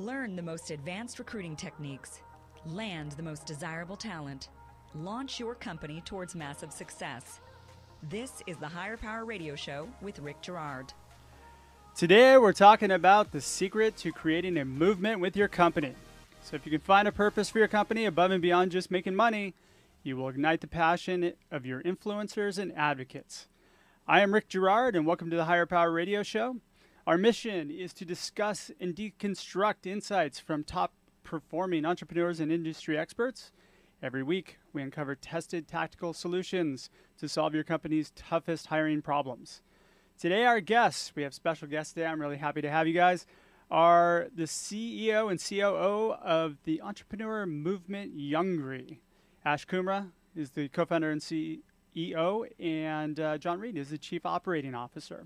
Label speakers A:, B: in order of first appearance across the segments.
A: Learn the most advanced recruiting techniques. Land the most desirable talent. Launch your company towards massive success. This is the Higher Power Radio Show with Rick Girard.
B: Today we're talking about the secret to creating a movement with your company. So if you can find a purpose for your company above and beyond just making money, you will ignite the passion of your influencers and advocates. I am Rick Girard, and welcome to the Higher Power Radio Show. Our mission is to discuss and deconstruct insights from top-performing entrepreneurs and industry experts. Every week, we uncover tested tactical solutions to solve your company's toughest hiring problems. Today, our guests, we have special guests today, I'm really happy to have you guys, are the CEO and COO of the entrepreneur movement Youngry. Ash Kumra is the co-founder and CEO, and John Reed is the Chief Operating Officer.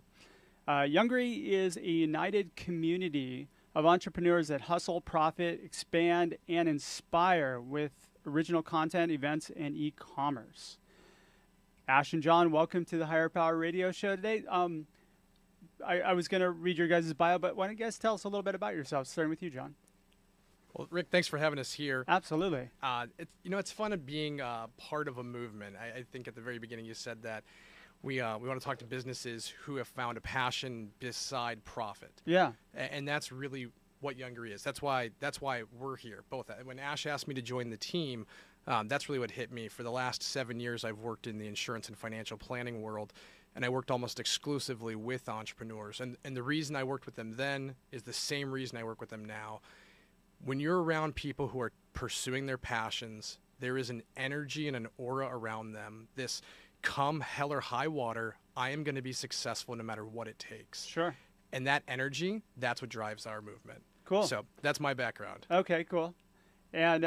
B: Youngry is a united community of entrepreneurs that hustle, profit, expand, and inspire with original content, events, and e-commerce. Ash and John, welcome to the Higher Power Radio Show today. I was going to read your guys' bio, but why don't you guys tell us a little bit about yourselves, starting with you, John.
C: Well, Rick, thanks for having us here.
B: Absolutely.
C: It's fun of being part of a movement. I think at the very beginning you said that we want to talk to businesses who have found a passion beside profit. Yeah. And that's really what Youngry is. That's why we're here. Both. When Ash asked me to join the team, that's really what hit me. For the last 7 years, I've worked in the insurance and financial planning world, and I worked almost exclusively with entrepreneurs. And the reason I worked with them then is the same reason I work with them now. When you're around people who are pursuing their passions, there is an energy and an aura around them. This come hell or high water, I am going to be successful no matter what it takes. Sure. And that energy, that's what drives our movement. Cool. So that's my background.
B: Okay, cool. And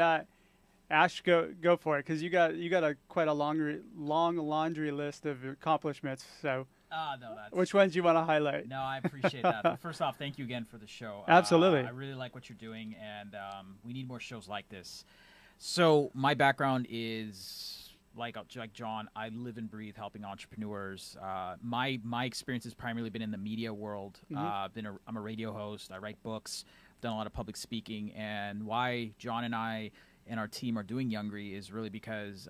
B: Ash, go for it, because you got quite a long laundry list of accomplishments. So,
D: no,
B: which ones do you want to highlight?
D: No, I appreciate that. But first off, thank you again for the show.
B: Absolutely.
D: I really like what you're doing, and we need more shows like this. So my background is like John. I live and breathe helping entrepreneurs. My experience has primarily been in the media world. Mm-hmm. I'm a radio host. I write books. I've done a lot of public speaking, and why John and I and our team are doing Youngry is really because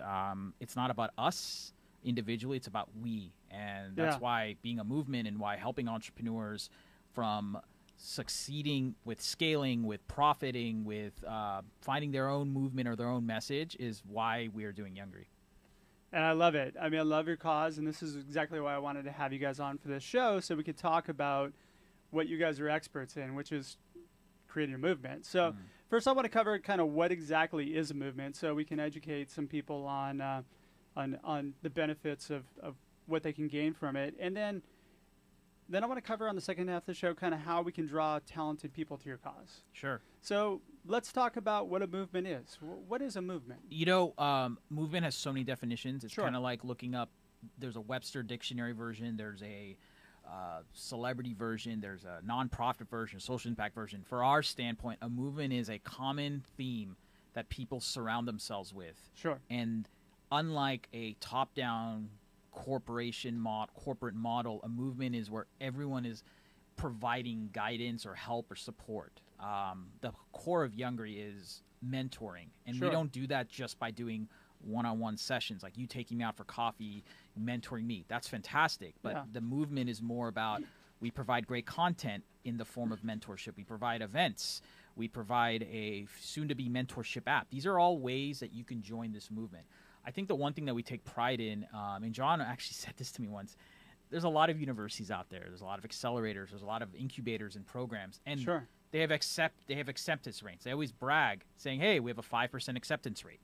D: it's not about us individually, it's about we. And that's why being a movement and why helping entrepreneurs from succeeding with scaling, with profiting, with finding their own movement or their own message is why we are doing Youngry.
B: And I love it. I mean, I love your cause, and this is exactly why I wanted to have you guys on for this show, so we could talk about what you guys are experts in, which is creating a movement. So first I want to cover kind of what exactly is a movement, so we can educate some people on the benefits of what they can gain from it. And then I want to cover on the second half of the show kind of how we can draw talented people to your cause.
D: Sure.
B: So let's talk about what a movement is. What is a movement?
D: Movement has so many definitions. It's kind of like looking up, there's a Webster dictionary version, there's a celebrity version, there's a nonprofit version, social impact version. For our standpoint, a movement is a common theme that people surround themselves with. Sure. And unlike a top-down corporate model, a movement is where everyone is providing guidance or help or support. The core of Youngry is mentoring, and we don't do that just by doing one-on-one sessions, like you taking me out for coffee, mentoring me. That's fantastic, but the movement is more about we provide great content in the form of mentorship. We provide events. We provide a soon-to-be mentorship app. These are all ways that you can join this movement. I think the one thing that we take pride in, and John actually said this to me once, there's a lot of universities out there. There's a lot of accelerators. There's a lot of incubators and programs. And they have acceptance rates. They always brag saying, hey, we have a 5% acceptance rate.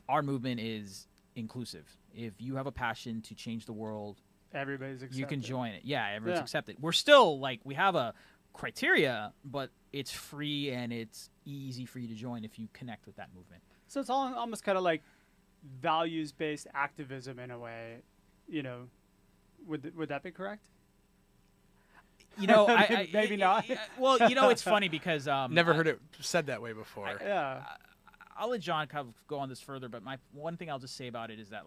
D: Our movement is inclusive. If you have a passion to change the world,
B: everybody's accepted.
D: You can join it. Yeah, everyone's accepted. We're still we have a criteria, but it's free and it's easy for you to join if you connect with that movement.
B: So it's all almost kind of like values-based activism in a way, would that be correct? Maybe not.
D: Well, it's funny because
C: never heard it said that way before.
D: I'll let John kind of go on this further, but one thing I'll just say about it is that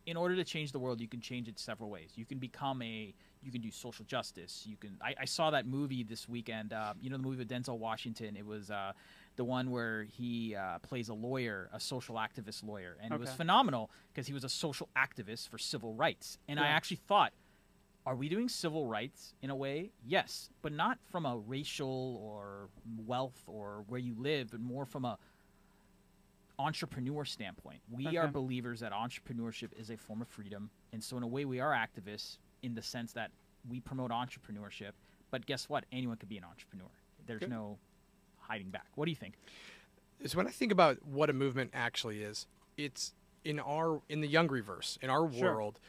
D: in order to change the world, you can change it several ways. You can you can do social justice. I saw that movie this weekend. The movie with Denzel Washington. It was the one where he plays a lawyer, a social activist lawyer, and it was phenomenal because he was a social activist for civil rights. And I actually thought, are we doing civil rights in a way? Yes, but not from a racial or wealth or where you live, but more from a entrepreneur standpoint. We are believers that entrepreneurship is a form of freedom, and so in a way we are activists in the sense that we promote entrepreneurship. But guess what? Anyone could be an entrepreneur. There's no hiding back. What do you think?
C: So when I think about what a movement actually is, it's in the Youngryverse, in our world.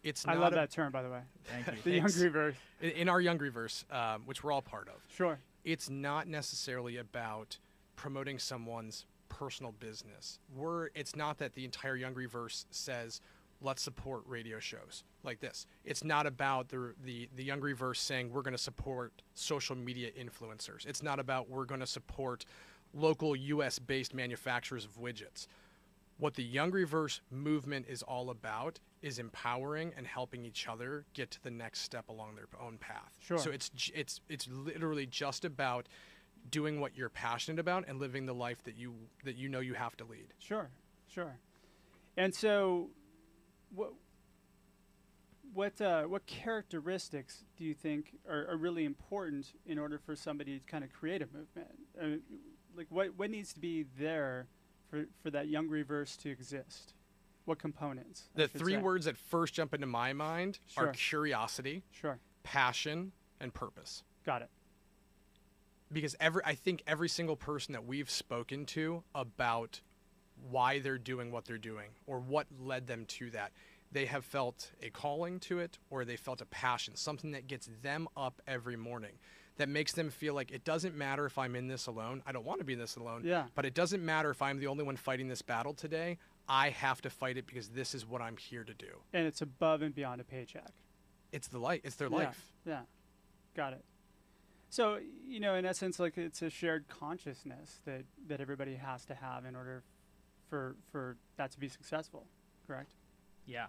C: It's not
B: I love that term, by the way.
D: Thank you.
B: The Youngryverse.
C: In our Youngryverse, which we're all part of.
B: Sure.
C: It's not necessarily about promoting someone's personal business. It's not that the entire Youngryverse says, let's support radio shows like this. It's not about the Youngryverse saying we're going to support social media influencers. It's not about we're going to support local US-based manufacturers of widgets. What the Youngryverse movement is all about is empowering and helping each other get to the next step along their own path.
B: Sure.
C: So it's literally just about doing what you're passionate about and living the life that you know you have to lead.
B: Sure. And so, what characteristics do you think are really important in order for somebody to kind of create a movement? Like what needs to be there for that Youngryverse to exist? What components?
C: The three words that first jump into my mind are curiosity, passion, and purpose.
B: Got it.
C: Because I think every single person that we've spoken to about why they're doing what they're doing or what led them to that, they have felt a calling to it or they felt a passion, something that gets them up every morning, that makes them feel like it doesn't matter if I'm in this alone. I don't want to be in this alone.
B: Yeah.
C: But it doesn't matter if I'm the only one fighting this battle today. I have to fight it because this is what I'm here to do.
B: And it's above and beyond a paycheck.
C: It's the life. It's their life.
B: Yeah. Got it. So, in essence, like it's a shared consciousness that everybody has to have in order for that to be successful. Correct?
D: Yeah.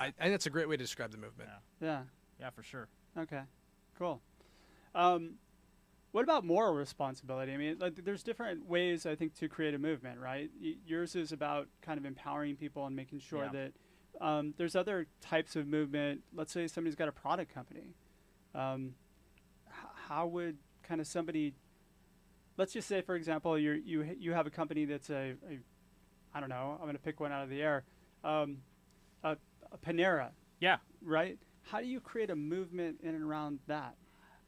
C: I think that's a great way to describe the movement.
B: Yeah,
D: for sure.
B: Okay. Cool. What about moral responsibility? I mean, like, there's different ways, I think, to create a movement, right? Yours is about kind of empowering people and making sure that there's other types of movement. Let's say somebody's got a product company. How would kind of somebody, let's just say, for example, you have a company that's I don't know, I'm going to pick one out of the air, a Panera.
D: Yeah.
B: Right? How do you create a movement in and around that?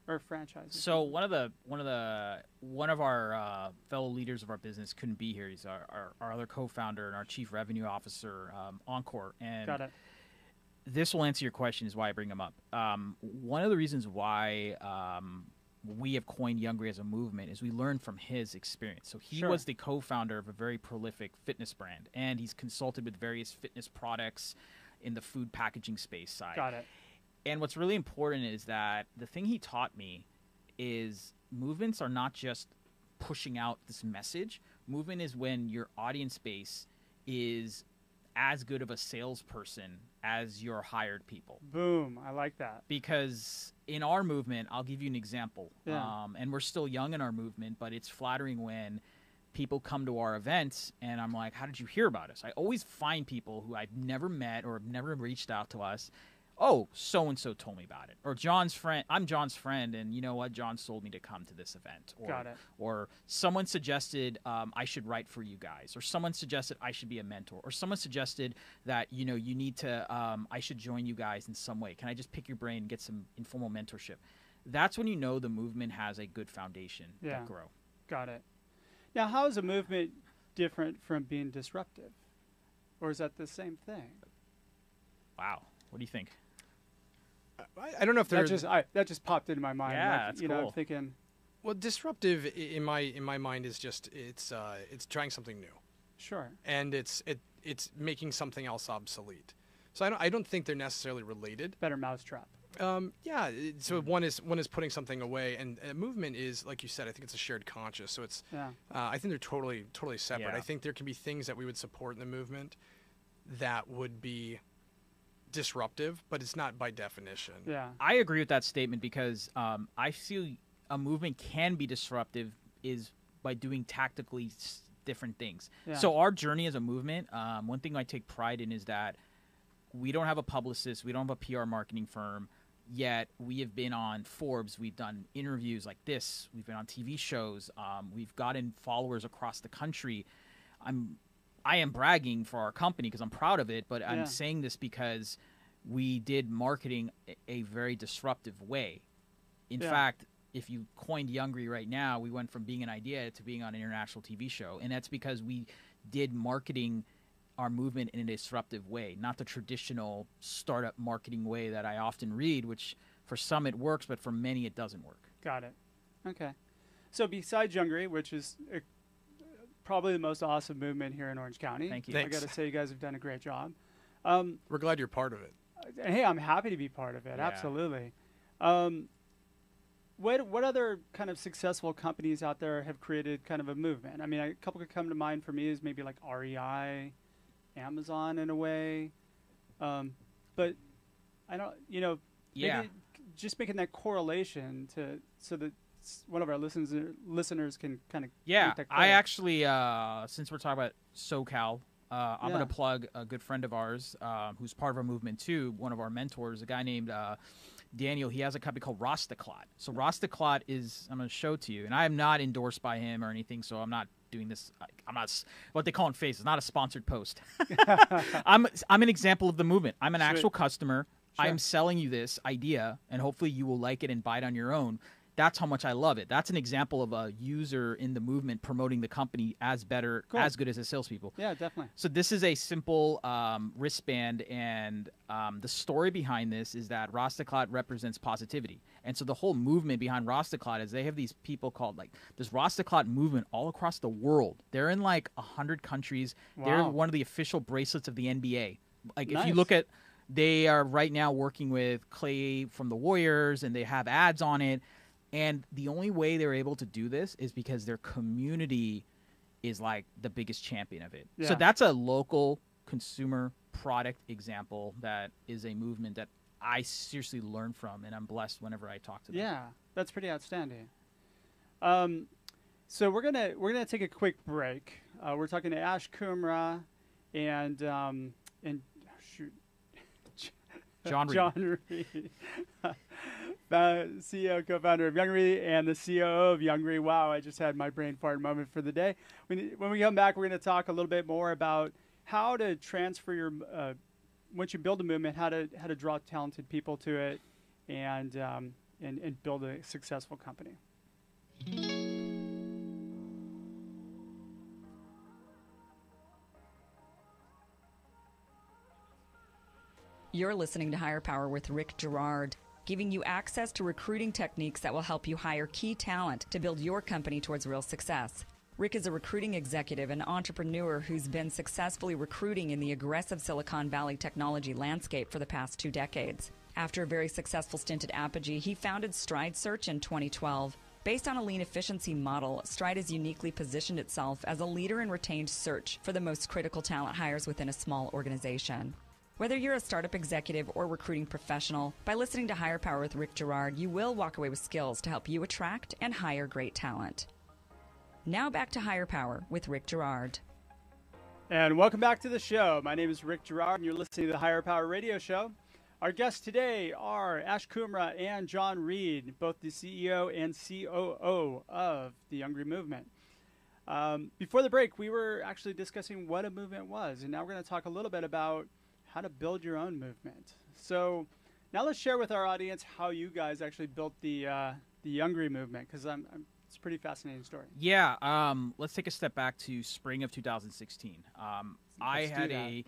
B: Or franchises.
D: So one of our fellow leaders of our business couldn't be here. He's our other co-founder and our chief revenue officer, Encore. And
B: got it.
D: This will answer your question. Is why I bring him up. One of the reasons why we have coined Youngry as a movement is we learned from his experience. So he was the co-founder of a very prolific fitness brand, and he's consulted with various fitness products in the food packaging space side.
B: Got it.
D: And what's really important is that the thing he taught me is movements are not just pushing out this message. Movement is when your audience base is as good of a salesperson as your hired people.
B: Boom. I like that.
D: Because in our movement, I'll give you an example.
B: Yeah.
D: And we're still young in our movement, but it's flattering when people come to our events and I'm like, how did you hear about us? I always find people who I've never met or have never reached out to us. Oh, so-and-so told me about it. Or I'm John's friend, and you know what? John told me to come to this event. Or,
B: got it.
D: Or someone suggested I should write for you guys. Or someone suggested I should be a mentor. Or someone suggested that, you need to, I should join you guys in some way. Can I just pick your brain and get some informal mentorship? That's when you know the movement has a good foundation to grow.
B: Got it. Now, how is a movement different from being disruptive? Or is that the same thing?
D: Wow. What do you think?
C: I don't know if there's
B: that just popped into my mind.
D: Yeah, that's cool.
B: I'm thinking.
C: Well, disruptive in my mind is just it's trying something new.
B: Sure.
C: And it's making something else obsolete. So I don't think they're necessarily related.
B: Better mousetrap.
C: Yeah. So one is putting something away, and a movement is, like you said, I think it's a shared conscious. So it's I think they're totally separate.
D: Yeah.
C: I think there can be things that we would support in the movement that would be disruptive, but it's not by definition.
B: Yeah,
D: I agree with that statement because I feel a movement can be disruptive is by doing tactically different things. Yeah. So our journey as a movement, one thing I take pride in is that we don't have a publicist, we don't have a PR marketing firm, yet we have been on Forbes, we've done interviews like this, we've been on TV shows, we've gotten followers across the country. I am bragging for our company because I'm proud of it, but I'm saying this because we did marketing a very disruptive way. In fact, if you coined Youngry right now, we went from being an idea to being on an international TV show. And that's because we did marketing our movement in a disruptive way, not the traditional startup marketing way that I often read, which for some it works, but for many it doesn't work.
B: Got it. Okay. So besides Youngry, which is probably the most awesome movement here in Orange County.
D: Thank you.
B: Thanks. I got to say you guys have done a great job.
C: We're glad you're part of it.
B: Hey, I'm happy to be part of it. Yeah. Absolutely. What other kind of successful companies out there have created kind of a movement? I mean, a couple could come to mind for me is maybe like REI, Amazon in a way. But I don't, maybe just making that correlation so that one of our listeners can kind of
D: I actually, since we're talking about SoCal, I'm going to plug a good friend of ours who's part of our movement too, one of our mentors, a guy named Daniel. He has a company called Rostaclot. So Rostaclot is, I'm going to show to you, and I am not endorsed by him or anything, so I'm not doing this. I'm not what they call in face. It's not a sponsored post. I'm an example of the movement. I'm an actual customer. Sure. I'm selling you this idea, and hopefully you will like it and buy it on your own. That's how much I love it. That's an example of a user in the movement promoting the company as better, as good as the salespeople.
B: Yeah, definitely.
D: So this is a simple wristband, and the story behind this is that Rostaclot represents positivity. And so the whole movement behind Rostaclot is they have these people called, like, this Rostaclot movement all across the world. They're in like 100 countries. Wow. They're one of the official bracelets of the NBA. Like, if you look at, they are right now working with Clay from the Warriors, and they have ads on it. And the only way they're able to do this is because their community is like the biggest champion of it. Yeah. So that's a local consumer product example that is a movement that I seriously learn from, and I'm blessed whenever I talk to them.
B: Yeah, that's pretty outstanding. So we're gonna take a quick break. We're talking to Ash Kumra and
D: John
B: Reed. CEO, co-founder of Youngry, and the COO of Youngry. Wow, I just had my brain fart moment for the day. When we come back, we're going to talk a little bit more about how to transfer your, once you build a movement, how to draw talented people to it, and build a successful company.
A: You're listening to Higher Power with Rick Girard, giving you access to recruiting techniques that will help you hire key talent to build your company towards real success. Rick is a recruiting executive and entrepreneur who's been successfully recruiting in the aggressive Silicon Valley technology landscape for the past 2 decades. After a very successful stint at Apogee, he founded Stride Search in 2012. Based on a lean efficiency model, Stride has uniquely positioned itself as a leader in retained search for the most critical talent hires within a small organization. Whether you're a startup executive or recruiting professional, by listening to Higher Power with Rick Girard, you will walk away with skills to help you attract and hire great talent. Now back to Higher Power with Rick Girard.
B: And welcome back to the show. My name is Rick Girard, and you're listening to the Higher Power Radio Show. Our guests today are Ash Kumra and John Reed, both the CEO and COO of the Youngry movement. Before the break, we were actually discussing what a movement was, and now we're going to talk a little bit about how to build your own movement. So now let's share with our audience how you guys actually built the Youngry movement, because it's a pretty fascinating story.
D: Yeah, let's take a step back to spring of 2016. I had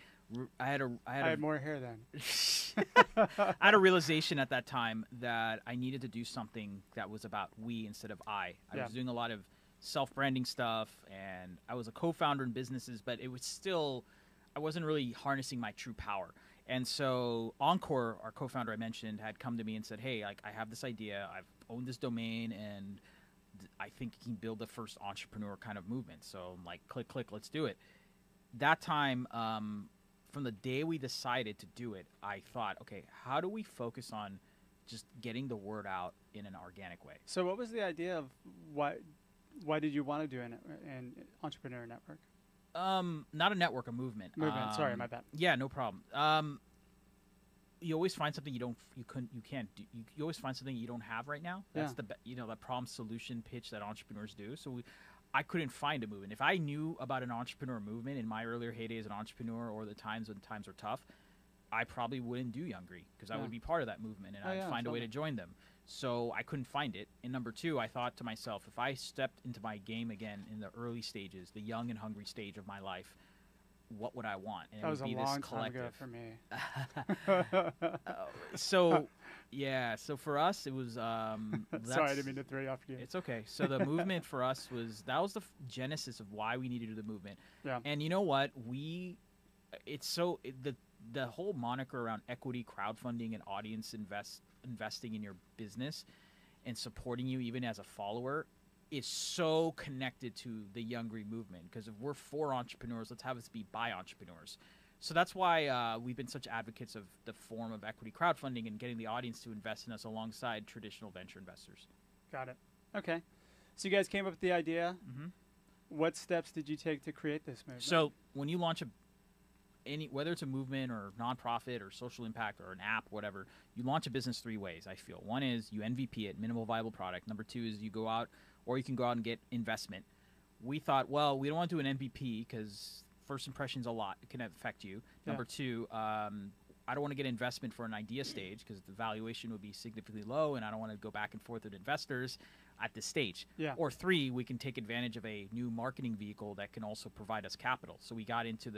B: more hair then.
D: I had a realization at that time that I needed to do something that was about we instead of I. I was doing a lot of self-branding stuff, and I was a co-founder in businesses, but it was still, I wasn't really harnessing my true power. And so Encore, our co-founder I mentioned, had come to me and said, hey, like, I have this idea. I've owned this domain, and I think you can build the first entrepreneur kind of movement. So I'm like, click, let's do it. That time, from the day we decided to do it, I thought, okay, how do we focus on just getting the word out in an organic way?
B: So what was the idea of why did you want to do an entrepreneur network?
D: Not a network, a movement.
B: Sorry, my bad.
D: Yeah, no problem. You always find something you can't do. You always find something you don't have right now. That's the that problem solution pitch that entrepreneurs do. So I couldn't find a movement. If I knew about an entrepreneur movement in my earlier heyday as an entrepreneur, or the times when times were tough, I probably wouldn't do Youngry, because I would be part of that movement, and I'd find a way to join them. So I couldn't find it. And number two, I thought to myself, if I stepped into my game again in the early stages, the young and hungry stage of my life, what would I want? And
B: that
D: it
B: was
D: would be
B: a long
D: this collective.
B: time ago for me.
D: So for us, it was.
B: Sorry, I didn't mean to throw you off again.
D: It's okay. So the movement for us was the genesis of why we needed to do the movement. Yeah. And you know what? The whole moniker around equity, crowdfunding, and audience investing in your business and supporting you even as a follower is so connected to the Youngry movement, because if we're for entrepreneurs, let's have us be by entrepreneurs. So that's why we've been such advocates of the form of equity crowdfunding and getting the audience to invest in us alongside traditional venture investors.
B: Got it. Okay. So you guys came up with the idea. Mm-hmm. What steps did you take to create this movement?
D: So when you launch whether it's a movement or nonprofit or social impact or an app, whatever, you launch a business three ways, I feel. One is you MVP it, minimal viable product. Number two is you go out, or you can go out and get investment. We thought, well, we don't want to do an MVP because first impression's a lot. It can affect you. Yeah. Number two, I don't want to get investment for an idea stage because the valuation would be significantly low, and I don't want to go back and forth with investors at this stage. Yeah. Or three, we can take advantage of a new marketing vehicle that can also provide us capital. So we got into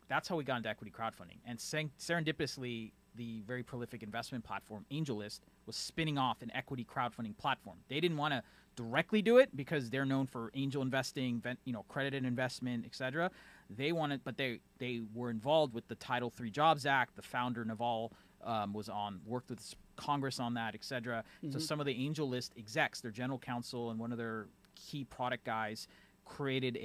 D: that's how we got into equity crowdfunding. And serendipitously, the very prolific investment platform AngelList was spinning off an equity crowdfunding platform. They didn't want to directly do it because they're known for angel investing, accredited investment, etc. They wanted, but they were involved with the Title III Jobs Act. The founder Naval worked with Congress on that, etc. Mm-hmm. So some of the AngelList execs, their general counsel and one of their key product guys, created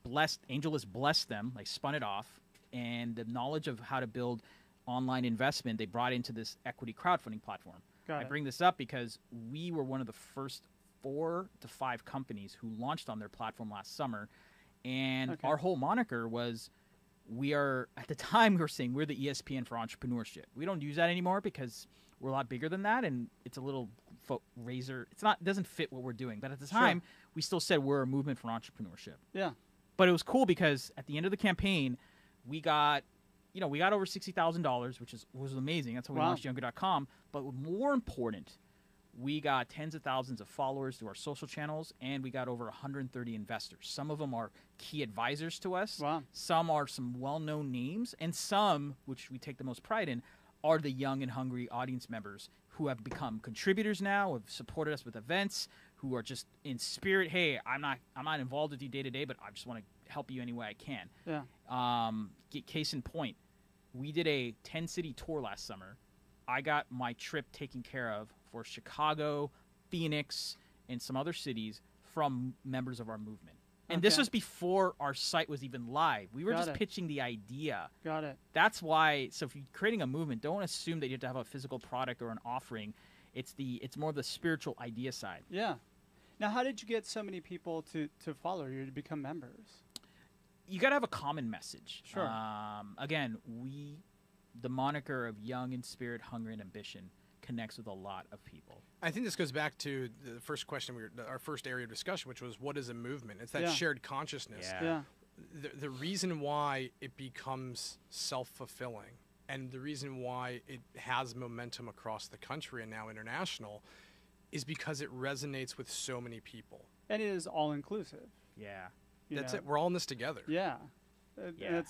D: AngelList blessed them. They spun it off, and the knowledge of how to build online investment they brought into this equity crowdfunding platform. I bring this up because we were one of the first 4 to 5 companies who launched on their platform last summer, and our whole moniker was, at the time we were saying we're the ESPN for entrepreneurship. We don't use that anymore because we're a lot bigger than that, and it's a little razor. It doesn't fit what we're doing. But at the time, we still said we're a movement for entrepreneurship. Yeah. But it was cool because at the end of the campaign, we got over $60,000, which was amazing. That's how we launched Youngry.com. But more important, we got tens of thousands of followers through our social channels, and we got over 130 investors. Some of them are key advisors to us. Wow. Some are some well-known names, and some, which we take the most pride in, are the young and hungry audience members who have become contributors now, have supported us with events, who are just in spirit, hey, I'm not involved with you day to day, but I just want to help you any way I can. Yeah. Case in point, we did a 10-city tour last summer. I got my trip taken care of for Chicago, Phoenix, and some other cities from members of our movement. And this was before our site was even live. We were just pitching the idea. Got it. That's why, so if you're creating a movement, don't assume that you have to have a physical product or an offering. It's more of the spiritual idea side. Yeah. Now, how did you get so many people to follow you, to become members? You got to have a common message. Sure. Again, the moniker of young in spirit, hungry, and ambition connects with a lot of people.
C: I think this goes back to the first question, our first area of discussion, which was, what is a movement? It's that shared consciousness. Yeah. The reason why it becomes self-fulfilling and the reason why it has momentum across the country and now international is because it resonates with so many people. And it is all-inclusive. Yeah. That's it. We're all in this together. Yeah. And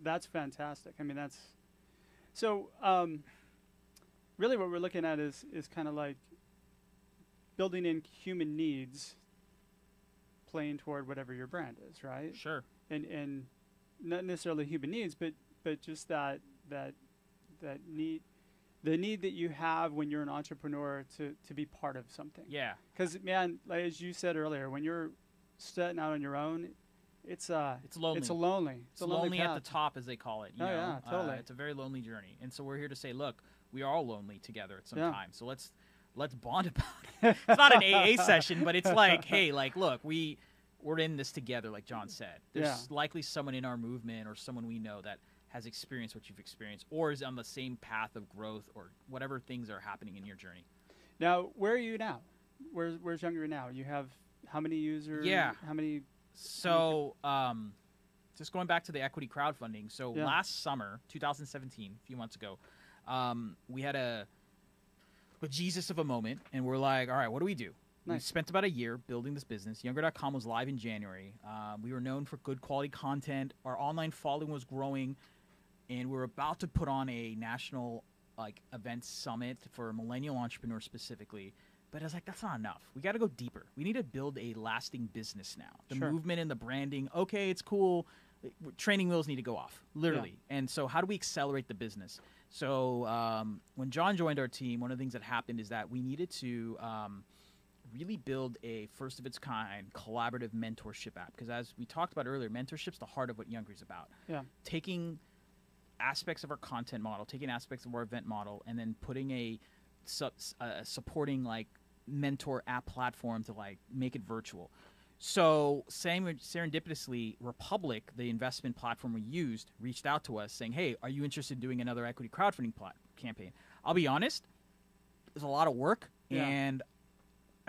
C: that's fantastic. I mean, so really what we're looking at is kind of like building in human needs, playing toward whatever your brand is, right? Sure. And not necessarily human needs, but just that need, the need that you have when you're an entrepreneur to be part of something. Yeah. Because, man, like, as you said earlier, when you're setting out on your own,
B: it's
D: lonely.
B: It's lonely
D: at the top, as they call it. You know?
B: Yeah, totally.
D: It's a very lonely journey, and so we're here to say, look, we are all lonely together at some time. So let's bond about it. It's not an AA session, but it's like, hey, like, look, we're in this together, like John said. There's likely someone in our movement or someone we know that has experienced what you've experienced, or is on the same path of growth, or whatever things are happening in your journey.
B: Now, where are you now? Where's Youngry now? You have how many users?
D: Yeah.
B: How many?
D: So, just going back to the equity crowdfunding. So last summer, 2017, a few months ago, we had a Jesus of a moment, and we're like, all right, what do we do? Nice. We spent about a year building this business. Youngry.com was live in January. We were known for good quality content. Our online following was growing, and we were about to put on a national event summit for millennial entrepreneurs specifically. But I was like, that's not enough. We got to go deeper. We need to build a lasting business now. The movement and the branding, okay, it's cool. Training wheels need to go off, literally. Yeah. And so how do we accelerate the business? So when John joined our team, one of the things that happened is that we needed to really build a first-of-its-kind collaborative mentorship app. Because as we talked about earlier, mentorship's the heart of what Youngry's about. Yeah. Taking aspects of our content model, taking aspects of our event model, and then putting a supporting mentor app platform to make it virtual. So serendipitously, Republic, the investment platform we used, reached out to us saying, hey, are you interested in doing another equity crowdfunding campaign? I'll be honest, there's a lot of work, and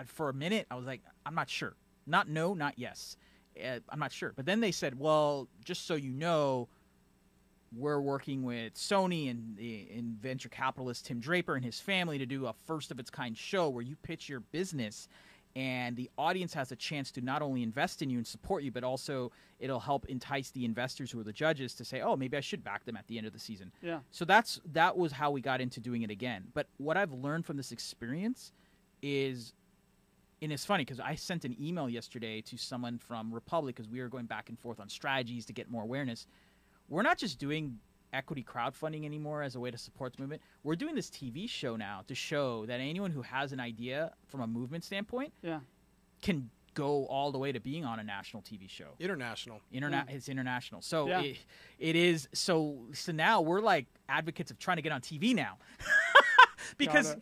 D: for a minute I was like, I'm not sure. Not no, not yes. I'm not sure. But then they said, well, just so you know, we're working with Sony and venture capitalist Tim Draper and his family to do a first-of-its-kind show where you pitch your business, and the audience has a chance to not only invest in you and support you, but also it'll help entice the investors who are the judges to say, oh, maybe I should back them at the end of the season. Yeah. So that was how we got into doing it again. But what I've learned from this experience is, and it's funny because I sent an email yesterday to someone from Republic because we were going back and forth on strategies to get more awareness. We're not just doing equity crowdfunding anymore as a way to support the movement. We're doing this TV show now to show that anyone who has an idea from a movement standpoint can go all the way to being on a national TV show.
C: International.
D: It's international. So it is. So now we're like advocates of trying to get on TV now. Because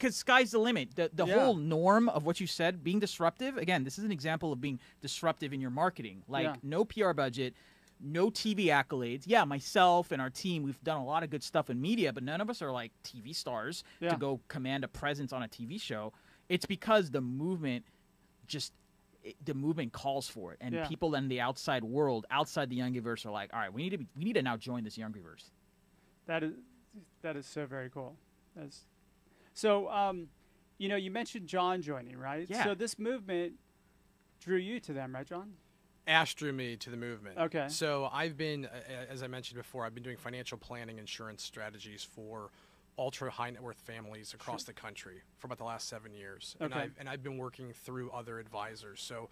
D: sky's the limit. The whole norm of what you said, being disruptive, again, this is an example of being disruptive in your marketing. No PR budget, no TV accolades. Yeah, myself and our team, we've done a lot of good stuff in media, but none of us are like TV stars to go command a presence on a TV show. It's because the movement calls for it, and people in the outside world, outside the Youngryverse, are like, all right, we need to now join this Youngryverse.
B: That is so very cool. So you mentioned John joining, right? Yeah. So this movement drew you to them, right, John?
C: Ash drew me to the movement.
B: Okay.
C: So I've been, as I mentioned before, I've been doing financial planning, insurance strategies for ultra high net worth families across the country for about the last 7 years. Okay. And I've been working through other advisors. So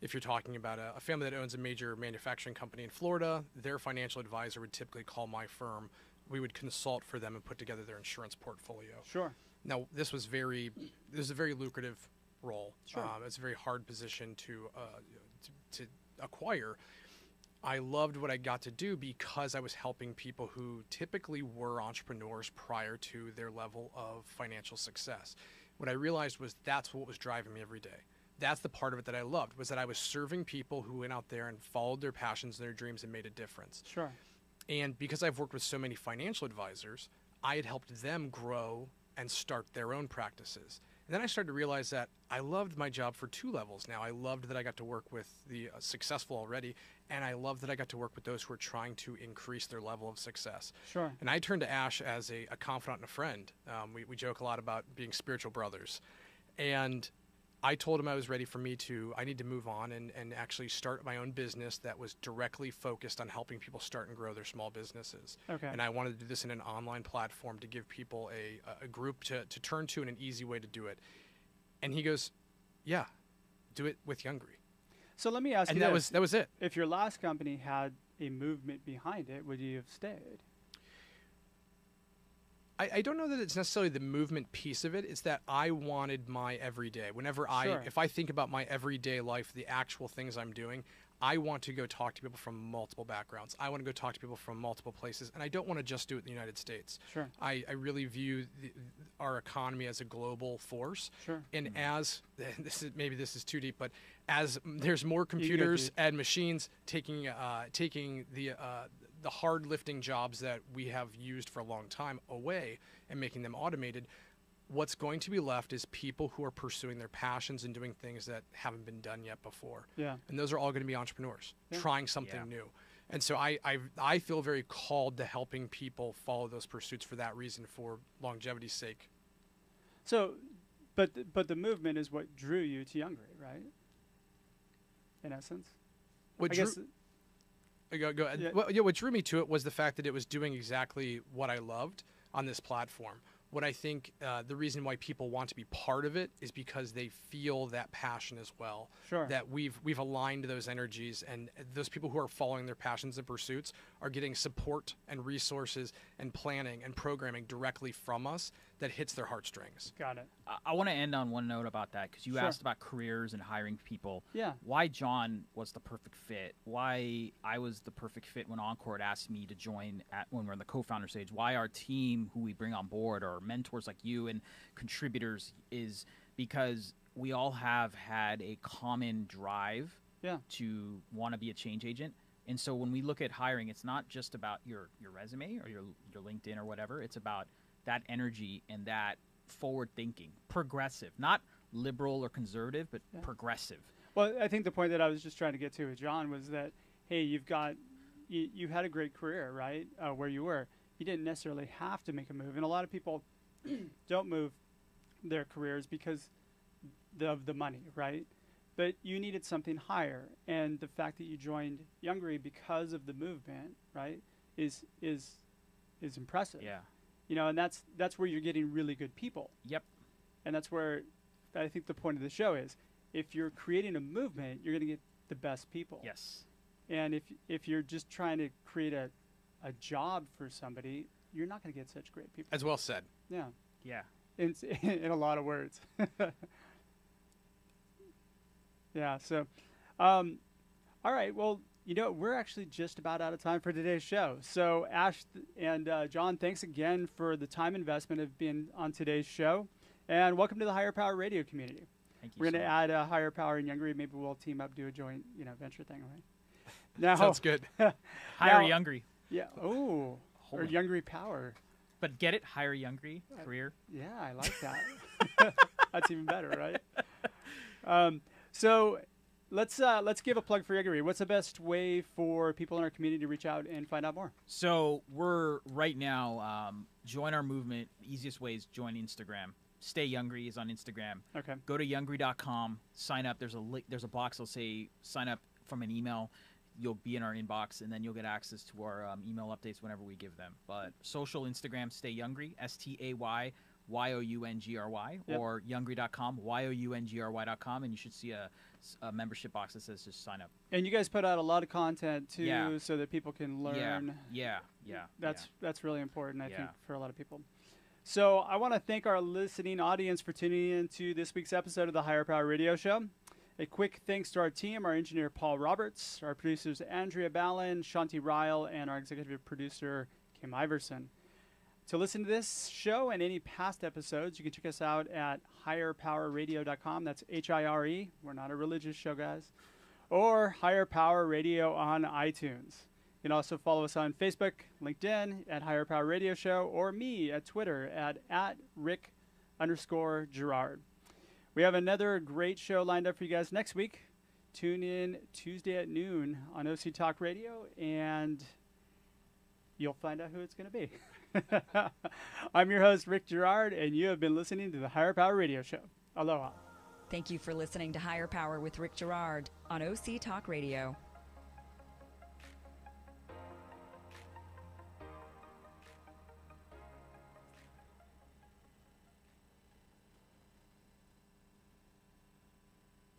C: if you're talking about a family that owns a major manufacturing company in Florida, their financial advisor would typically call my firm. We would consult for them and put together their insurance portfolio.
B: Sure.
C: Now, this was a very lucrative role.
B: Sure.
C: It's a very hard position to acquire. I loved what I got to do because I was helping people who typically were entrepreneurs prior to their level of financial success. What I realized was that's what was driving me every day. That's the part of it that I loved, was that I was serving people who went out there and followed their passions and their dreams and made a difference.
B: Sure.
C: And because I've worked with so many financial advisors, I had helped them grow and start their own practices. And then I started to realize that I loved my job for two levels now. I loved that I got to work with the successful already, and I loved that I got to work with those who are trying to increase their level of success.
B: Sure.
C: And I turned to Ash as a confidant and a friend. We joke a lot about being spiritual brothers. And I told him I was ready I need to move on and actually start my own business that was directly focused on helping people start and grow their small businesses.
B: Okay.
C: And I wanted to do this in an online platform to give people a group to turn to and an easy way to do it. And he goes, yeah, do it with Youngry.
B: So let me ask you
C: this. That was it.
B: If your last company had a movement behind it, would you have stayed?
C: I don't know that it's necessarily the movement piece of it. It's that I wanted my everyday. If I think about my everyday life, the actual things I'm doing, I want to go talk to people from multiple backgrounds. I want to go talk to people from multiple places, and I don't want to just do it in the United States.
B: Sure.
C: I really view our economy as a global force.
B: Sure.
C: And as this is too deep, but as there's more computers and machines taking the hard lifting jobs that we have used for a long time away and making them automated, what's going to be left is people who are pursuing their passions and doing things that haven't been done yet before.
B: Yeah.
C: And those are all going to be entrepreneurs trying something new. And so I feel very called to helping people follow those pursuits for that reason, for longevity's sake.
B: So, but the movement is what drew you to Youngry, right? In essence.
C: What drew me to it was the fact that it was doing exactly what I loved on this platform. What I think the reason why people want to be part of it is because they feel that passion as well.
B: Sure.
C: That we've aligned those energies, and those people who are following their passions and pursuits are getting support and resources and planning and programming directly from us that hits their heartstrings.
B: Got it.
D: I want to end on one note about that, because you asked about careers and hiring people.
B: Yeah.
D: Why John was the perfect fit. Why I was the perfect fit when Encore asked me to join when we're in the co-founder stage. Why our team, who we bring on board, or mentors like you and contributors, is because we all have had a common drive to want to be a change agent. And so when we look at hiring, it's not just about your resume or your LinkedIn or whatever. It's about that energy and that forward thinking, progressive, not liberal or conservative, but progressive.
B: Well, I think the point that I was just trying to get to with John was that, hey, you had a great career, right? Where you were. You didn't necessarily have to make a move. And a lot of people don't move their careers because of the money, right? But you needed something higher. And the fact that you joined Youngry because of the movement, right, is impressive.
D: Yeah.
B: You know, and that's where you're getting really good people.
D: Yep.
B: And that's where I think the point of the show is, if you're creating a movement, you're going to get the best people.
D: Yes.
B: And if you're just trying to create a job for somebody, you're not going to get such great people.
C: As well said.
B: Yeah.
D: Yeah.
B: In a lot of words. Yeah. So, all right. Well, you know, we're actually just about out of time for today's show. So Ash and John, thanks again for the time investment of being on today's show. And welcome to the Higher Power Radio community.
D: Thank you.
B: We're going to add Higher Power and Youngry. Maybe we'll team up, do a joint, venture thing, right? Now,
C: sounds good.
D: Hire Youngry.
B: Yeah. Oh, or Youngry Power.
D: But get it? Hire Youngry career.
B: Yeah, I like that. That's even better, right? So let's give a plug for Youngry. What's the best way for people in our community to reach out and find out more?
D: So we're right now, join our movement. Easiest way is join Instagram. Stay Youngry is on Instagram.
B: Okay.
D: Go to youngry.com, sign up. There's a box that'll say sign up from an email. You'll be in our inbox, and then you'll get access to our email updates whenever we give them. But social Instagram, Stay Youngry, STAYYOUNGRY,
B: yep.
D: or youngry.com, YOUNGRY.com, and you should see a membership box that says just sign up.
B: And you guys put out a lot of content too, so that people can learn.
D: Yeah.
B: That's really important, I think, for a lot of people. So I want to thank our listening audience for tuning in to this week's episode of the Higher Power Radio Show. A quick thanks to our team, our engineer Paul Roberts, our producers Andrea Ballin, Shanti Ryle, and our executive producer Kim Iverson. To listen to this show and any past episodes, you can check us out at higherpowerradio.com. That's HIRE. We're not a religious show, guys. Or Higher Power Radio on iTunes. You can also follow us on Facebook, LinkedIn at Higher Power Radio Show, or me at Twitter at Rick_Girard. We have another great show lined up for you guys next week. Tune in Tuesday at noon on OC Talk Radio, and you'll find out who it's going to be. I'm your host, Rick Girard, and you have been listening to the Higher Power Radio Show. Aloha.
A: Thank you for listening to Higher Power with Rick Girard on OC Talk Radio.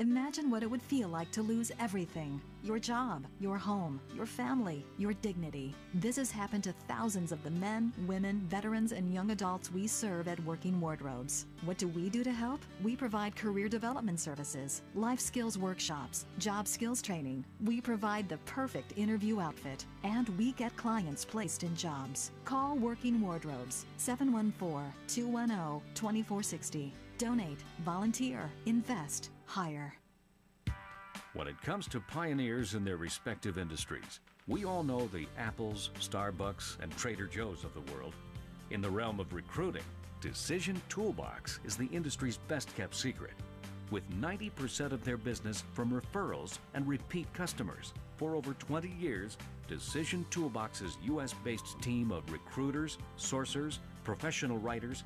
E: Imagine what it would feel like to lose everything. Your job, your home, your family, your dignity. This has happened to thousands of the men, women, veterans, and young adults we serve at Working Wardrobes. What do we do to help? We provide career development services, life skills workshops, job skills training. We provide the perfect interview outfit, and we get clients placed in jobs. Call Working Wardrobes, 714-210-2460. Donate, volunteer, invest, hire.
F: When it comes to pioneers in their respective industries, we all know the Apples, Starbucks, and Trader Joe's of the world. In the realm of recruiting, Decision Toolbox is the industry's best-kept secret, with 90% of their business from referrals and repeat customers. For over 20 years, Decision Toolbox's U.S.-based team of recruiters, sourcers, professional writers,